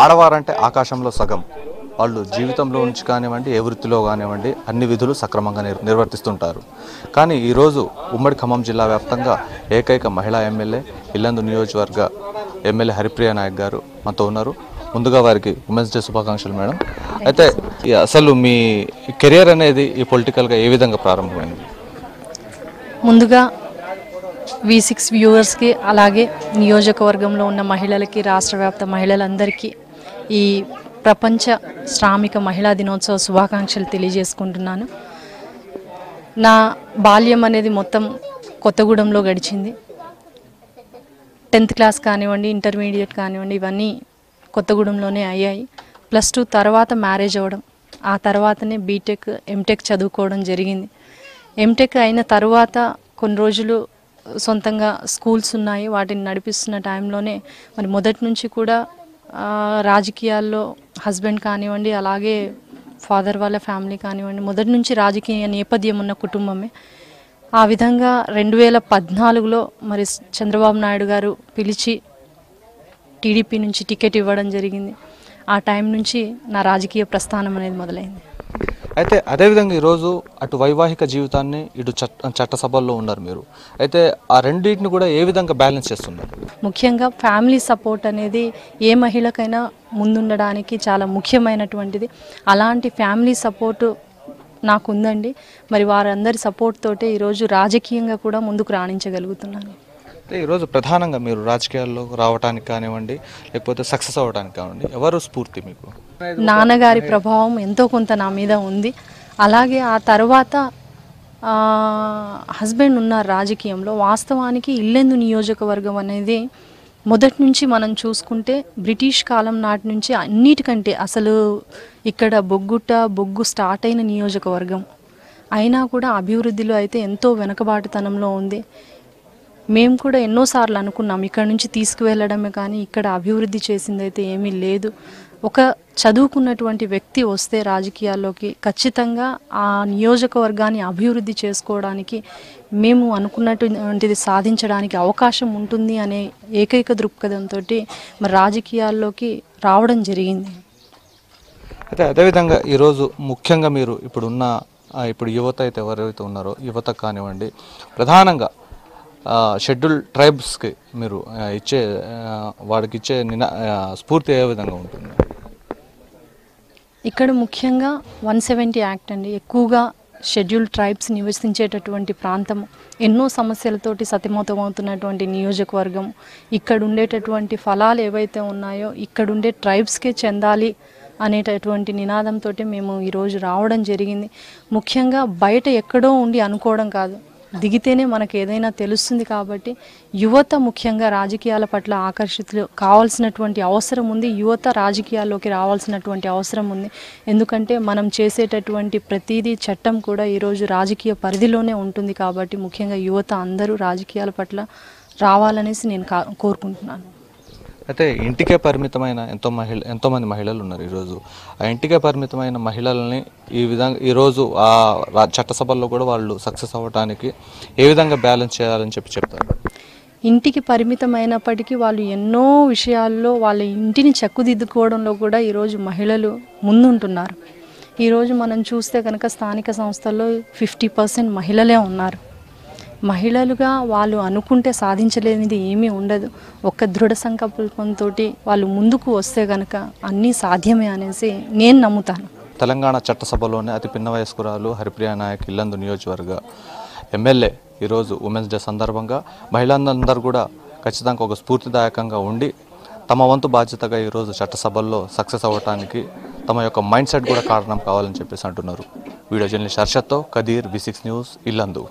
ఆడవారంటే ఆకాశంలో సగం. వాళ్ళు జీవితంలో నుంచి కానివ్వండి, ఏ వృత్తిలో కానివ్వండి అన్ని విధులు సక్రమంగా నిర్వర్తిస్తుంటారు. కానీ ఈరోజు ఉమ్మడి ఖమ్మం జిల్లా వ్యాప్తంగా ఏకైక మహిళా ఎమ్మెల్యే ఇల్లందు నియోజకవర్గ ఎమ్మెల్యే హరిప్రియ నాయక్ గారు మనతో ఉన్నారు. ముందుగా వారికి ఉమెన్స్ డే శుభాకాంక్షలు మేడం. అయితే అసలు మీ కెరియర్ అనేది ఈ పొలిటికల్గా ఏ విధంగా ప్రారంభమైంది? ముందుగా V6 వ్యూవర్స్కి అలాగే నియోజకవర్గంలో ఉన్న మహిళలకి, రాష్ట్ర వ్యాప్త మహిళలందరికీ ఈ ప్రపంచ శ్రామిక మహిళా దినోత్సవ శుభాకాంక్షలు తెలియజేసుకుంటున్నాను. నా బాల్యం అనేది మొత్తం కొత్తగూడెంలో గడిచింది. 10th క్లాస్ కానివ్వండి, ఇంటర్మీడియట్ కానివ్వండి, ఇవన్నీ కొత్తగూడెంలోనే అయ్యాయి. +2 తర్వాత మ్యారేజ్ అవ్వడం, ఆ తర్వాతనే బీటెక్, ఎంటెక్ చదువుకోవడం జరిగింది. ఎంటెక్ అయిన తర్వాత కొన్ని రోజులు సొంతంగా స్కూల్స్ ఉన్నాయి, వాటిని నడిపిస్తున్న టైంలోనే మరి మొదటి నుంచి కూడా రాజకీయాల్లో హస్బెండ్ కానివ్వండి, అలాగే ఫాదర్ వాళ్ళ ఫ్యామిలీ కానివ్వండి, మొదటి నుంచి రాజకీయ నేపథ్యం ఉన్న కుటుంబమే. ఆ విధంగా 2014లో మరి చంద్రబాబు నాయుడు గారు పిలిచి టీడీపీ నుంచి టికెట్ ఇవ్వడం జరిగింది. ఆ టైం నుంచి నా రాజకీయ ప్రస్థానం అనేది మొదలైంది. అయితే అదేవిధంగా ఈరోజు అటు వైవాహిక జీవితాన్ని, ఇటు చట్టసభల్లో ఉన్నారు మీరు. అయితే ఆ రెండింటిని కూడా ఏ విధంగా బ్యాలెన్స్ చేస్తున్నారు? ముఖ్యంగా ఫ్యామిలీ సపోర్ట్ అనేది ఏ మహిళకైనా ముందుండడానికి చాలా ముఖ్యమైనటువంటిది. అలాంటి ఫ్యామిలీ సపోర్టు నాకు ఉందండి. మరి వారందరి సపోర్ట్ తోటే ఈరోజు రాజకీయంగా కూడా ముందుకు రాణించగలుగుతున్నాను. ఈరోజు ప్రధానంగా మీరు రాజకీయాల్లో రావడానికి కానివ్వండి, లేకపోతే సక్సెస్ అవ్వడానికి కానివ్వండి, ఎవరు స్ఫూర్తి మీకు? నాన్నగారి ప్రభావం ఎంతో కొంత నా మీద ఉంది. అలాగే ఆ తర్వాత హస్బెండ్ ఉన్న రాజకీయంలో వాస్తవానికి ఇల్లెందు నియోజకవర్గం అనేది మొదటి నుంచి మనం చూసుకుంటే బ్రిటిష్ కాలం నాటి నుంచి అన్నిటికంటే అసలు ఇక్కడ బొగ్గు స్టార్ట్ అయిన నియోజకవర్గం అయినా కూడా అభివృద్ధిలో అయితే ఎంతో వెనుకబాటుతనంలో ఉంది. మేము కూడా ఎన్నోసార్లు అనుకున్నాం ఇక్కడ నుంచి తీసుకువెళ్ళడమే, కానీ ఇక్కడ అభివృద్ధి చేసిందైతే ఏమీ లేదు. ఒక చదువుకున్నటువంటి వ్యక్తి వస్తే రాజకీయాల్లోకి ఖచ్చితంగా ఆ నియోజకవర్గాన్ని అభివృద్ధి చేసుకోవడానికి, మేము అనుకున్నటువంటిది సాధించడానికి అవకాశం ఉంటుంది అనే ఏకైక దృక్పథంతో మరి రాజకీయాల్లోకి రావడం జరిగింది. అయితే అదేవిధంగా ఈరోజు ముఖ్యంగా మీరు ఇప్పుడు యువత అయితే ఎవరైతే ఉన్నారో యువత కానివ్వండి, ప్రధానంగా షెడ్యూల్ ట్రైబ్స్కి మీరు వాడికి ఇచ్చే స్ఫూర్తి ఏ విధంగా ఉంటుంది? ఇక్కడ ముఖ్యంగా 170 యాక్ట్ అండి. ఎక్కువగా షెడ్యూల్ ట్రైబ్స్ నివసించేటటువంటి ప్రాంతం, ఎన్నో సమస్యలతోటి సతమతమవుతున్నటువంటి నియోజకవర్గం, ఇక్కడ ఉండేటటువంటి ఫలాలు ఏవైతే ఉన్నాయో ఇక్కడుండే ట్రైబ్స్కే చెందాలి అనేటటువంటి నినాదంతో మేము ఈరోజు రావడం జరిగింది. ముఖ్యంగా బయట ఎక్కడో ఉండి అనుకోవడం కాదు, దిగితేనే మనకు ఏదైనా తెలుస్తుంది. కాబట్టి యువత ముఖ్యంగా రాజకీయాల పట్ల ఆకర్షితులు కావాల్సినటువంటి అవసరం ఉంది. యువత రాజకీయాల్లోకి రావాల్సినటువంటి అవసరం ఉంది. ఎందుకంటే మనం చేసేటటువంటి ప్రతిదీ చట్టం కూడా ఈరోజు రాజకీయ పరిధిలోనే ఉంటుంది. కాబట్టి ముఖ్యంగా యువత అందరూ రాజకీయాల పట్ల రావాలనేసి నేను కోరుకుంటున్నాను. అయితే ఇంటికే పరిమితమైన ఎంతోమంది మహిళలు ఉన్నారు ఈరోజు. ఆ ఇంటికే పరిమితమైన మహిళల్ని ఈ విధంగా ఈరోజు ఆ చట్టసభల్లో కూడా వాళ్ళు సక్సెస్ అవ్వడానికి ఏ విధంగా బ్యాలెన్స్ చేయాలని చెప్తారు? ఇంటికి పరిమితమైనప్పటికీ వాళ్ళు ఎన్నో విషయాల్లో వాళ్ళ ఇంటిని చక్కుదిద్దుకోవడంలో కూడా ఈరోజు మహిళలు ముందుంటున్నారు. ఈరోజు మనం చూస్తే కనుక స్థానిక సంస్థల్లో 50% మహిళలే ఉన్నారు. మహిళలుగా వాళ్ళు అనుకుంటే సాధించలేనిది ఏమీ ఉండదు. ఒక దృఢ సంకల్పంతో వాళ్ళు ముందుకు వస్తే కనుక అన్నీ సాధ్యమే అనేసి నేను నమ్ముతాను. తెలంగాణ చట్టసభలోనే అతి పిన్న వయస్కురాలు హరిప్రియ నాయక్ ఇల్లందు నియోజకవర్గ ఎమ్మెల్యే ఈరోజు ఉమెన్స్ డే సందర్భంగా మహిళలందరూ కూడా ఖచ్చితంగా ఒక స్ఫూర్తిదాయకంగా ఉండి తమ వంతు బాధ్యతగా ఈరోజు చట్టసభల్లో సక్సెస్ అవ్వడానికి తమ యొక్క మైండ్ సెట్ కూడా కారణం కావాలని చెప్పేసి అంటున్నారు. వీడియో జర్నలిస్ట్ హర్షత్తో కదీర్, V6 న్యూస్, ఇల్లందు.